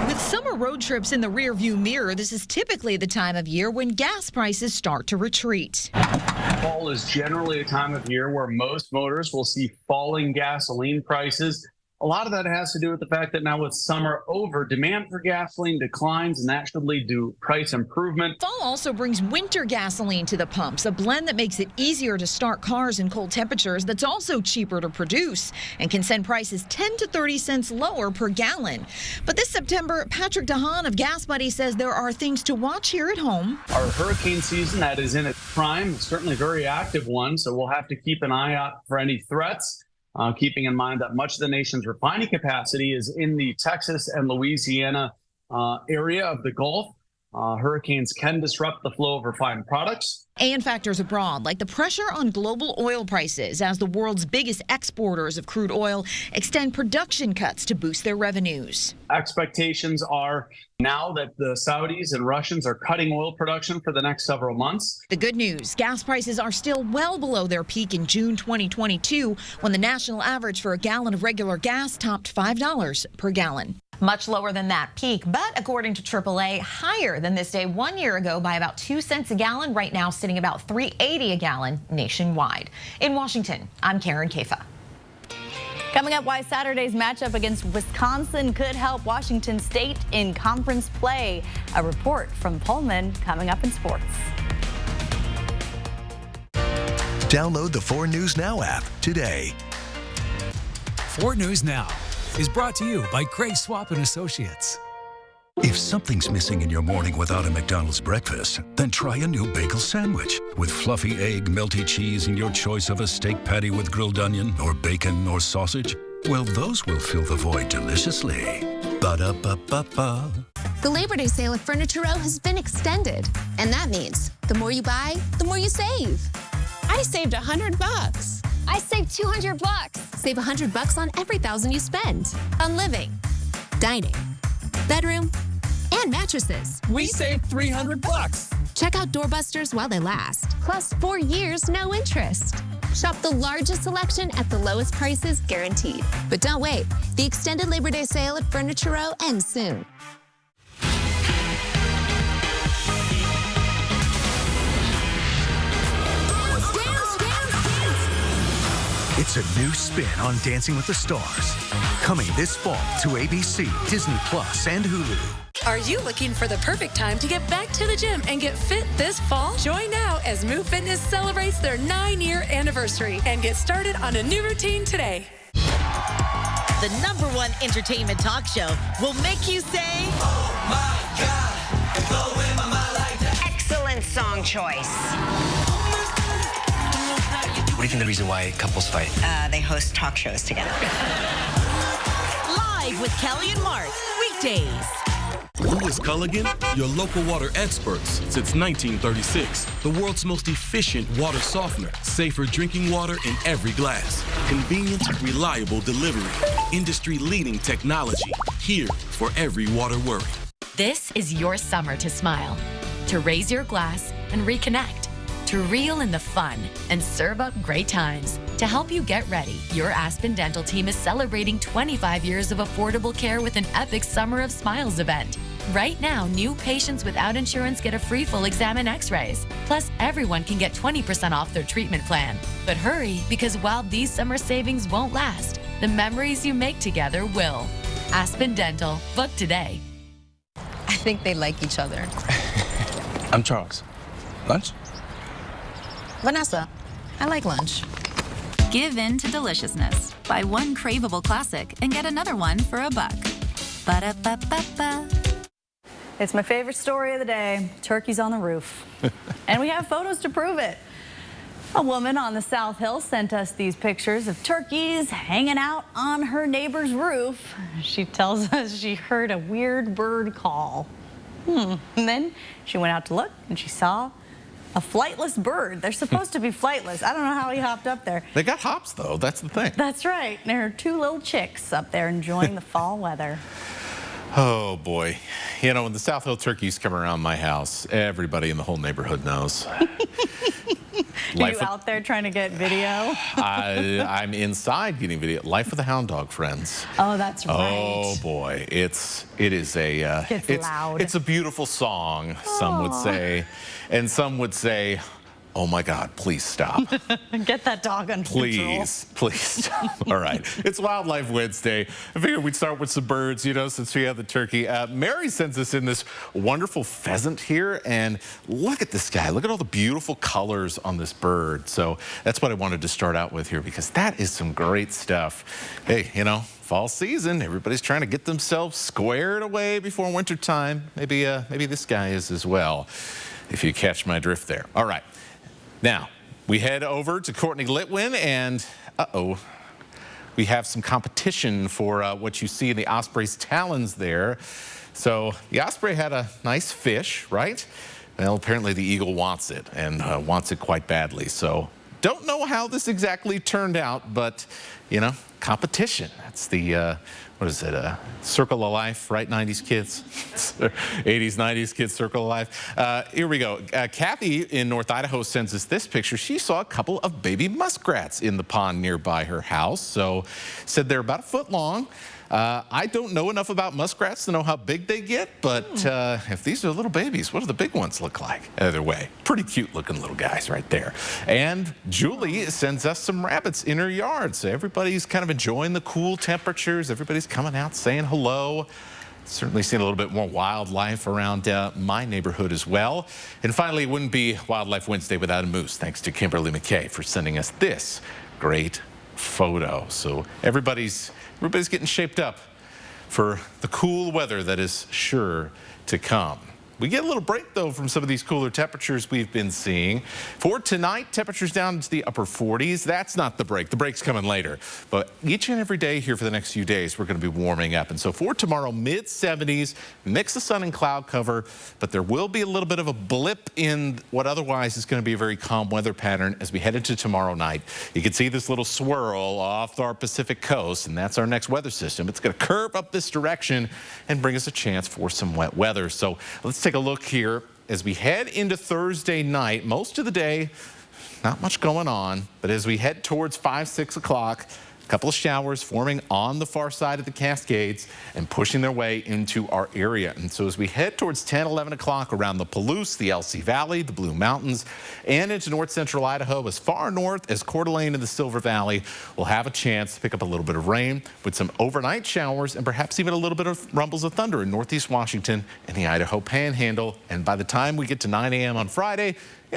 With summer road trips in the rearview mirror, this is typically the time of year when gas prices start to retreat. Fall is generally a time of year where most motorists will see falling gasoline prices. A lot of that has to do with the fact that now with summer over, demand for gasoline declines, and that should lead to price improvement. Fall also brings winter gasoline to the pumps, a blend that makes it easier to start cars in cold temperatures that's also cheaper to produce and can send prices 10 to 30 cents lower per gallon. But this September, Patrick DeHaan of Gas Buddy says there are things to watch here at home. Our hurricane season that is in its prime, certainly a very active one, so we'll have to keep an eye out for any threats. Keeping in mind that much of the nation's refining capacity is in the Texas and Louisiana area of the Gulf. Hurricanes can disrupt the flow of refined products. And factors abroad, like the pressure on global oil prices as the world's biggest exporters of crude oil extend production cuts to boost their revenues. Expectations are now that the Saudis and Russians are cutting oil production for the next several months. The good news, gas prices are still well below their peak in June 2022, when the national average for a gallon of regular gas topped $5 per gallon. Much lower than that peak, but according to AAA, higher than this day 1 year ago by about 2 cents a gallon, right now sitting about $3.80 a gallon nationwide. In Washington, I'm Karen Kafa. Coming up, why Saturday's matchup against Wisconsin could help Washington State in conference play. A report from Pullman coming up in sports. Download the 4 News Now app today. 4 News Now is brought to you by Craig Swap and Associates. If something's missing in your morning without a McDonald's breakfast, then try a new bagel sandwich with fluffy egg, melty cheese, and your choice of a steak patty with grilled onion or bacon or sausage. Well, those will fill the void deliciously. Ba-da-ba-ba-ba. The Labor Day sale at Furniture Row has been extended, and that means the more you buy, the more you save. I saved $100. I saved $200. Save $100 on every $1,000 you spend on living, dining, bedroom, and mattresses. We saved $300. Check out Doorbusters while they last. Plus 4 years, no interest. Shop the largest selection at the lowest prices guaranteed. But don't wait. The extended Labor Day sale at Furniture Row ends soon. It's a new spin on Dancing with the Stars. Coming this fall to ABC, Disney Plus, and Hulu. Are you looking for the perfect time to get back to the gym and get fit this fall? Join now as Move Fitness celebrates their 9-year anniversary and get started on a new routine today. The #1 entertainment talk show will make you say, "Oh my God, blowing my mind like that." Excellent song choice. What do you think the reason why couples fight? They host talk shows together. Live with Kelly and Mark, weekdays. Lewis Culligan, your local water experts since 1936. The world's most efficient water softener. Safer drinking water in every glass. Convenient, reliable delivery. Industry-leading technology. Here for every water worry. This is your summer to smile, to raise your glass and reconnect, to reel in the fun and serve up great times. To help you get ready, your Aspen Dental team is celebrating 25 years of affordable care with an epic Summer of Smiles event. Right now, new patients without insurance get a free full exam and x-rays. Plus, everyone can get 20% off their treatment plan. But hurry, because while these summer savings won't last, the memories you make together will. Aspen Dental. Book today. I think they like each other. I'm Charles. Lunch? Vanessa, I like lunch. Give in to deliciousness. Buy one craveable classic and get another one for $1. Ba-da-ba-ba-ba. It's my favorite story of the day, turkeys on the roof. And we have photos to prove it. A woman on the South Hill sent us these pictures of turkeys hanging out on her neighbor's roof. She tells us she heard a weird bird call. And then she went out to look and she saw a flightless bird. They're supposed to be flightless. I don't know how he hopped up there. They got hops, though. That's the thing. That's right. There are 2 little chicks up there enjoying the fall weather. Oh, boy. You know, when the South Hill turkeys come around my house, everybody in the whole neighborhood knows. Are you out there trying to get video? I'm inside getting video. Life of the Hound Dog, friends. Oh, that's right. Oh, boy. It's loud. It's a beautiful song, some would say. And some would say, oh my God, please stop. Get that dog under control. Please stop. All right. It's Wildlife Wednesday. I figured we'd start with some birds, you know, since we have the turkey. Mary sends us in this wonderful pheasant here, and look at this guy. Look at all the beautiful colors on this bird. So that's what I wanted to start out with here, because that is some great stuff. Hey, you know, fall season, everybody's trying to get themselves squared away before winter time. Maybe this guy is as well, if you catch my drift there. All right. Now, we head over to Courtney Litwin, and we have some competition for what you see in the osprey's talons there. So the osprey had a nice fish, right? Well, apparently the eagle wants it, and wants it quite badly. So don't know how this exactly turned out, but, you know, competition. That's the, what is it, circle of life, right, 90s kids? 80s, 90s kids, circle of life. Here we go. Kathy in North Idaho sends us this picture. She saw a couple of baby muskrats in the pond nearby her house. So said they're about a foot long. I don't know enough about muskrats to know how big they get, but if these are little babies, what do the big ones look like? Either way, pretty cute looking little guys right there. And Julie sends us some rabbits in her yard. So everybody's kind of enjoying the cool temperatures. Everybody's coming out saying hello. Certainly seen a little bit more wildlife around my neighborhood as well. And finally, it wouldn't be Wildlife Wednesday without a moose. Thanks to Kimberly McKay for sending us this great photo. So everybody's getting shaped up for the cool weather that is sure to come. We get a little break, though, from some of these cooler temperatures we've been seeing. For tonight, temperatures down into the upper 40s. That's not the break. The break's coming later. But each and every day here for the next few days, we're going to be warming up. And so for tomorrow, mid-70s, mix of sun and cloud cover. But there will be a little bit of a blip in what otherwise is going to be a very calm weather pattern as we head into tomorrow night. You can see this little swirl off our Pacific coast, and that's our next weather system. It's going to curve up this direction and bring us a chance for some wet weather. So let's take a look here as we head into Thursday night. Most of the day, not much going on, but as we head towards 5, 6 o'clock, a couple of showers forming on the far side of the Cascades and pushing their way into our area. And so as we head towards 10, 11 o'clock around the Palouse, the LC Valley, the Blue Mountains, and into north central Idaho, as far north as Coeur d'Alene and the Silver Valley, we'll have a chance to pick up a little bit of rain with some overnight showers and perhaps even a little bit of rumbles of thunder in northeast Washington and the Idaho Panhandle. And by the time we get to 9 a.m. on Friday,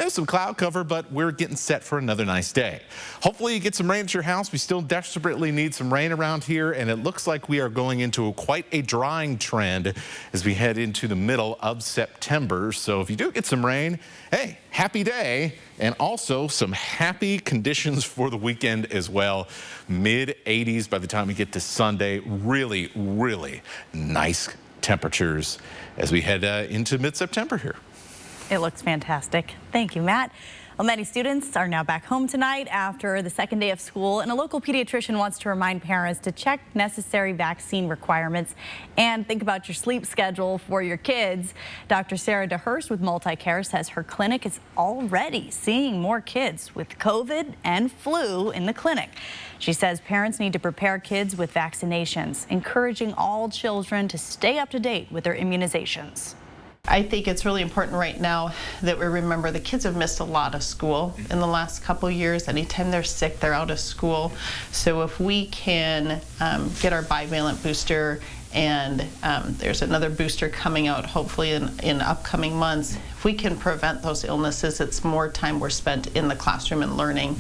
some cloud cover, but we're getting set for another nice day. Hopefully you get some rain at your house. We still desperately need some rain around here, and it looks like we are going into quite a drying trend as we head into the middle of September. So if you do get some rain, hey, happy day, and also some happy conditions for the weekend as well. Mid-80s by the time we get to Sunday. Really, really nice temperatures as we head into mid-September here. It looks fantastic. Thank you, Matt. Well, many students are now back home tonight after the second day of school, and a local pediatrician wants to remind parents to check necessary vaccine requirements and think about your sleep schedule for your kids. Dr. Sarah DeHurst with Multicare says her clinic is already seeing more kids with COVID and flu in the clinic. She says parents need to prepare kids with vaccinations, encouraging all children to stay up to date with their immunizations. I think it's really important right now that we remember the kids have missed a lot of school in the last couple of years. Anytime they're sick, they're out of school. So if we can get our bivalent booster, and there's another booster coming out hopefully in upcoming months, if we can prevent those illnesses, it's more time we're spent in the classroom and learning.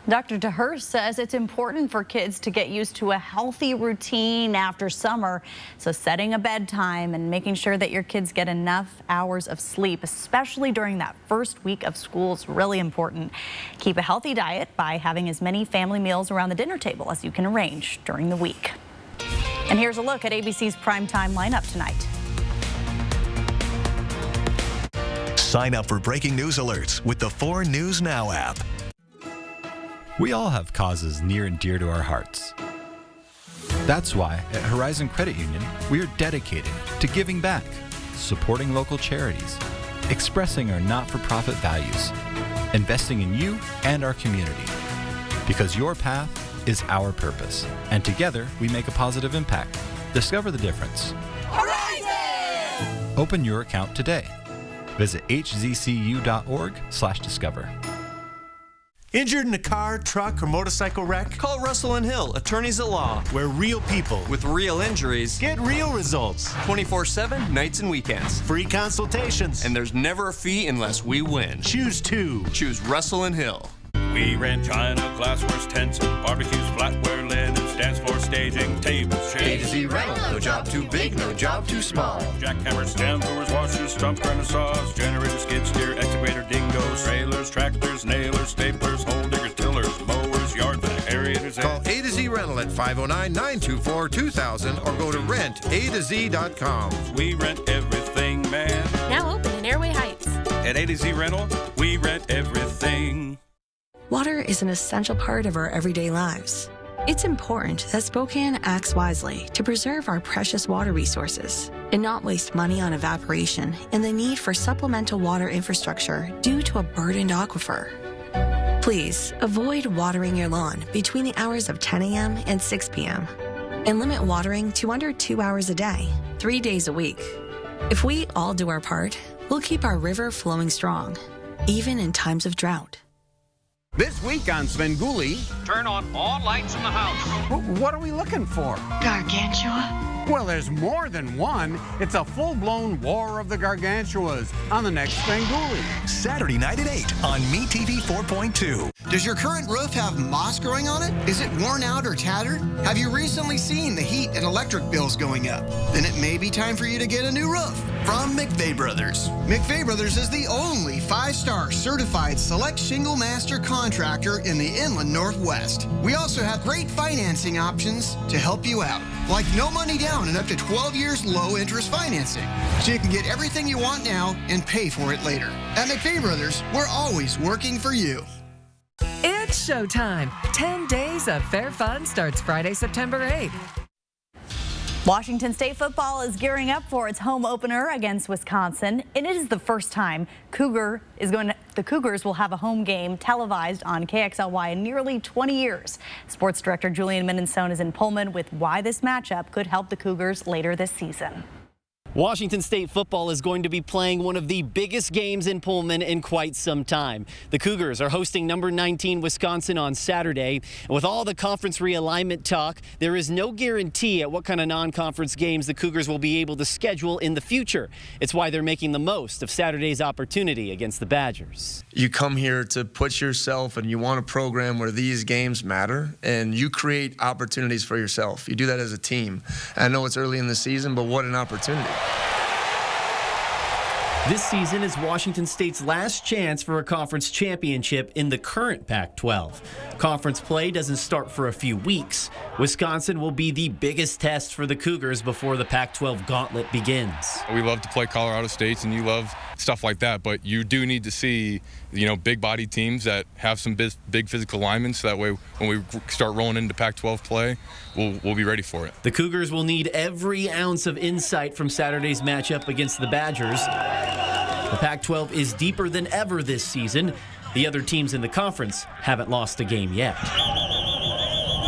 Dr. DeHurst says it's important for kids to get used to a healthy routine after summer. So setting a bedtime and making sure that your kids get enough hours of sleep, especially during that first week of school, is really important. Keep a healthy diet by having as many family meals around the dinner table as you can arrange during the week. And here's a look at ABC's primetime lineup tonight. Sign up for breaking news alerts with the 4 News Now app. We all have causes near and dear to our hearts. That's why at Horizon Credit Union, we are dedicated to giving back, supporting local charities, expressing our not-for-profit values, investing in you and our community. Because your path is our purpose, and together we make a positive impact. Discover the difference. Horizon! Open your account today. Visit hzcu.org/discover. Injured in a car, truck, or motorcycle wreck? Call Russell & Hill, attorneys at law. Where real people with real injuries get real results. 24/7, nights and weekends. Free consultations. And there's never a fee unless we win. Choose 2. Choose Russell & Hill. We rent china, glassware, tents, and barbecues, flatware, linen, stands for staging, tables, chairs. A to Z rental. No job too big, no job too small. Jackhammers, stem doors, washers, stump grinder saws, generators, skid steer, excavator, dingoes, trailers, tractors, nailers, staplers, hole diggers, tillers, mowers, yard vac, aerators, Z. Call A to Z Rental at 509-924-2000 or go to rentatoz.com. We rent everything, man. Now open in Airway Heights. At A to Z Rental, we rent everything. Water is an essential part of our everyday lives. It's important that Spokane acts wisely to preserve our precious water resources and not waste money on evaporation and the need for supplemental water infrastructure due to a burdened aquifer. Please avoid watering your lawn between the hours of 10 a.m. and 6 p.m. and limit watering to under 2 hours a day, 3 days a week. If we all do our part, we'll keep our river flowing strong, even in times of drought. This week on Svengoolie, turn on all lights in the house. What are we looking for? Gargantua. Well, there's more than one. It's a full-blown war of the Gargantuas on the next Svengoolie. Saturday night at 8 on MeTV 4.2. Does your current roof have moss growing on it? Is it worn out or tattered? Have you recently seen the heat and electric bills going up? Then it may be time for you to get a new roof from McVeigh Brothers. McVeigh Brothers is the only 5-star certified select shingle master contractor in the Inland Northwest. We also have great financing options to help you out, like no money down and up to 12 years low interest financing. So you can get everything you want now and pay for it later. At McVeigh Brothers, we're always working for you. It's showtime. 10 days of fair fun starts Friday, September 8th. Washington State football is gearing up for its home opener against Wisconsin, and it is the first time the Cougars will have a home game televised on KXLY in nearly 20 years. Sports director Julian Minensone is in Pullman with why this matchup could help the Cougars later this season. Washington State football is going to be playing one of the biggest games in Pullman in quite some time. The Cougars are hosting number 19 Wisconsin on Saturday. And with all the conference realignment talk, there is no guarantee at what kind of non-conference games the Cougars will be able to schedule in the future. It's why they're making the most of Saturday's opportunity against the Badgers. You come here to put yourself, and you want a program where these games matter, and you create opportunities for yourself. You do that as a team. I know it's early in the season, but what an opportunity. This season is Washington State's last chance for a conference championship in the current Pac-12. Conference play doesn't start for a few weeks. Wisconsin will be the biggest test for the Cougars before the Pac-12 gauntlet begins. We love to play Colorado State, and you love stuff like that, but you do need to see, big body teams that have some big physical linemen, so that way when we start rolling into Pac-12 play, we'll be ready for it. The Cougars will need every ounce of insight from Saturday's matchup against the Badgers. The Pac-12 is deeper than ever this season. The other teams in the conference haven't lost a game yet.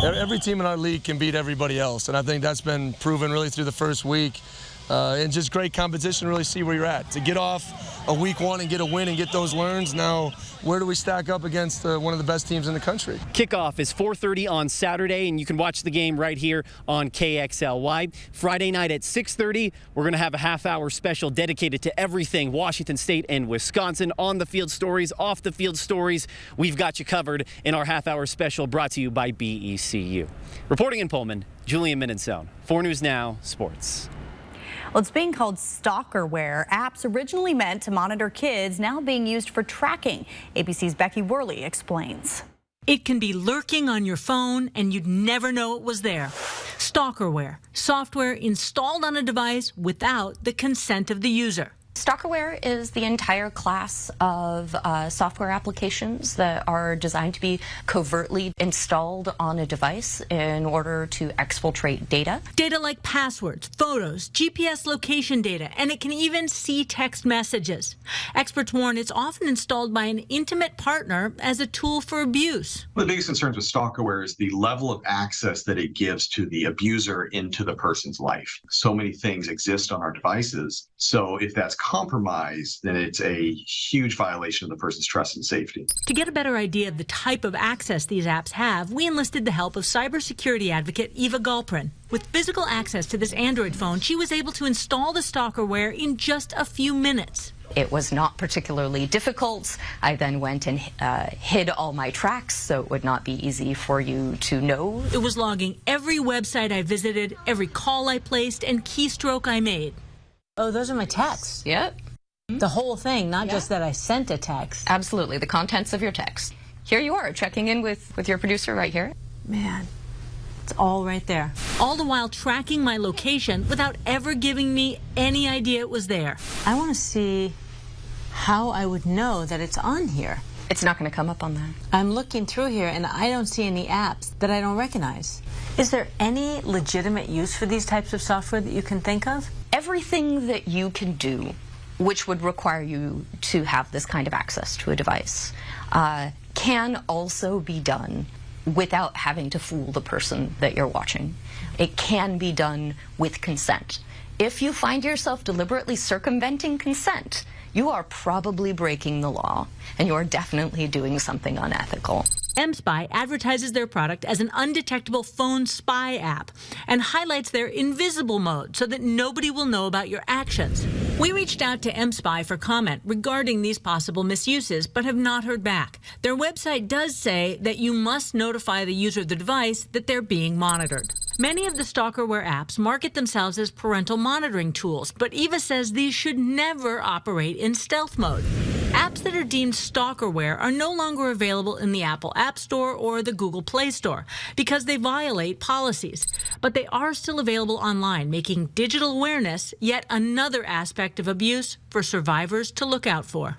Every team in our league can beat everybody else, and I think that's been proven really through the first week. And just great competition, really see where you're at. To get off a week one and get a win and get those learns, now where do we stack up against one of the best teams in the country? Kickoff is 4:30 on Saturday, and you can watch the game right here on KXLY. Friday night at 6:30, we're going to have a half-hour special dedicated to everything Washington State and Wisconsin. On-the-field stories, off-the-field stories, we've got you covered in our half-hour special brought to you by BECU. Reporting in Pullman, Julian Minensone, 4 News Now Sports. Well, it's being called Stalkerware. Apps originally meant to monitor kids, now being used for tracking. ABC's Becky Worley explains. It can be lurking on your phone and you'd never know it was there. Stalkerware, software installed on a device without the consent of the user. Stalkerware is the entire class of software applications that are designed to be covertly installed on a device in order to exfiltrate data. Data like passwords, photos, GPS location data, and it can even see text messages. Experts warn it's often installed by an intimate partner as a tool for abuse. One of the biggest concerns with Stalkerware is the level of access that it gives to the abuser into the person's life. So many things exist on our devices, so if that's compromised, then it's a huge violation of the person's trust and safety. To get a better idea of the type of access these apps have, we enlisted the help of cybersecurity advocate Eva Galprin. With physical access to this Android phone, she was able to install the Stalkerware in just a few minutes. It was not particularly difficult. I then went and hid all my tracks so it would not be easy for you to know. It was logging every website I visited, every call I placed, and keystroke I made. Oh, those are my texts. Yep. The whole thing, not just that I sent a text. Absolutely, the contents of your text. Here you are, checking in with your producer right here. Man, it's all right there. All the while tracking my location without ever giving me any idea it was there. I want to see how I would know that it's on here. It's not going to come up on that. I'm looking through here and I don't see any apps that I don't recognize. Is there any legitimate use for these types of software that you can think of? Everything that you can do, which would require you to have this kind of access to a device, can also be done without having to fool the person that you're watching. It can be done with consent. If you find yourself deliberately circumventing consent, you are probably breaking the law, and you are definitely doing something unethical. mSpy advertises their product as an undetectable phone spy app and highlights their invisible mode so that nobody will know about your actions. We reached out to mSpy for comment regarding these possible misuses, but have not heard back. Their website does say that you must notify the user of the device that they're being monitored. Many of the Stalkerware apps market themselves as parental monitoring tools, but Eva says these should never operate in stealth mode. Apps that are deemed Stalkerware are no longer available in the Apple App Store or the Google Play Store because they violate policies. But they are still available online, making digital awareness yet another aspect of abuse for survivors to look out for.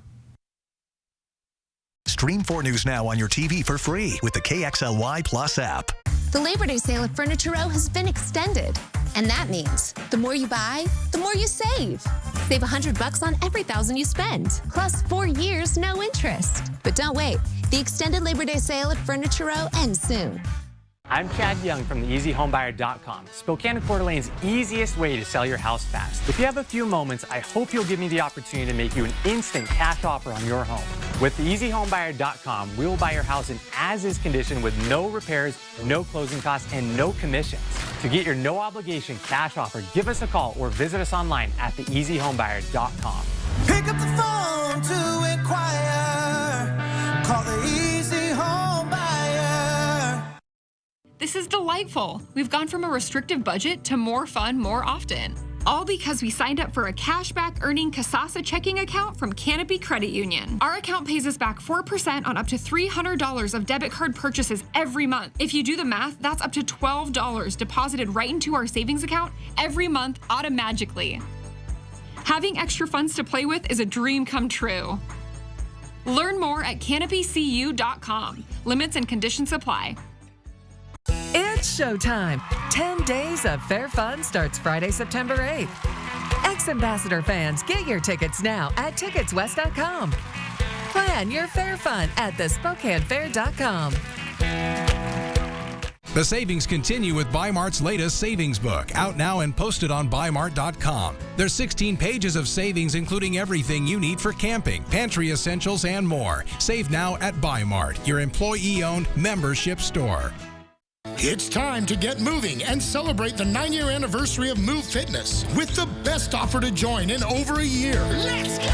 Stream 4 News now on your TV for free with the KXLY Plus app. The Labor Day sale at Furniture Row has been extended. And that means the more you buy, the more you save. Save $100 on every $1,000 you spend, plus 4 years, no interest. But don't wait. The extended Labor Day sale at Furniture Row ends soon. I'm Chad Young from the EasyHomebuyer.com, Spokane and Coeur d'Alene's easiest way to sell your house fast. If you have a few moments, I hope you'll give me the opportunity to make you an instant cash offer on your home. With the EasyHomebuyer.com, we will buy your house in as-is condition with no repairs, no closing costs, and no commissions. To get your no-obligation cash offer, give us a call or visit us online at theeasyhomebuyer.com. Pick up the phone to inquire. Call the Easy Home Buyer. This is delightful. We've gone from a restrictive budget to more fun more often. All because we signed up for a cashback earning Kasasa checking account from Canopy Credit Union. Our account pays us back 4% on up to $300 of debit card purchases every month. If you do the math, that's up to $12 deposited right into our savings account every month automatically. Having extra funds to play with is a dream come true. Learn more at canopycu.com. Limits and conditions apply. It's showtime. 10 days of fair fun starts Friday, September 8th. Ex-Ambassador fans, get your tickets now at ticketswest.com. Plan your fair fun at thespokanefair.com. The savings continue with Bi-Mart's latest savings book, out now and posted on Bi-Mart.com. There's 16 pages of savings, including everything you need for camping, pantry essentials, and more. Save now at Bi-Mart, your employee-owned membership store. It's time to get moving and celebrate the 9-year anniversary of Move Fitness with the best offer to join in over a year. Let's go!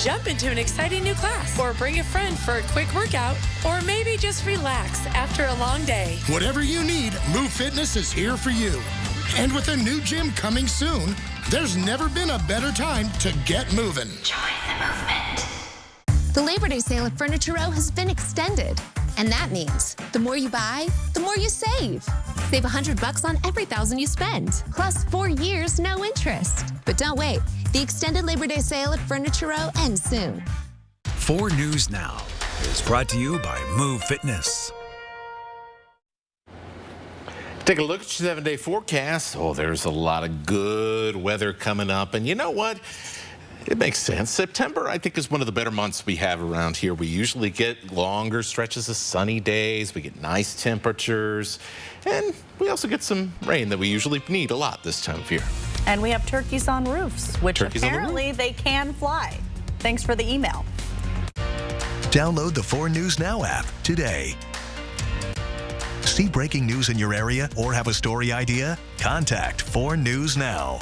Jump into an exciting new class, or bring a friend for a quick workout, or maybe just relax after a long day. Whatever you need, Move Fitness is here for you. And with a new gym coming soon, there's never been a better time to get moving. Join the movement. The Labor Day sale at Furniture Row has been extended. And that means the more you buy, the more you save. Save $100 on every $1,000 you spend, plus 4 years, no interest. But don't wait. The extended Labor Day sale at Furniture Row ends soon. 4 News Now is brought to you by Move Fitness. Take a look at your 7-day forecast. Oh, there's a lot of good weather coming up. And you know what? It makes sense. September, I think, is one of the better months we have around here. We usually get longer stretches of sunny days. We get nice temperatures. And we also get some rain that we usually need a lot this time of year. And we have turkeys on roofs, which apparently they can fly. Thanks for the email. Download the 4 News Now app today. See breaking news in your area or have a story idea? Contact 4 News Now.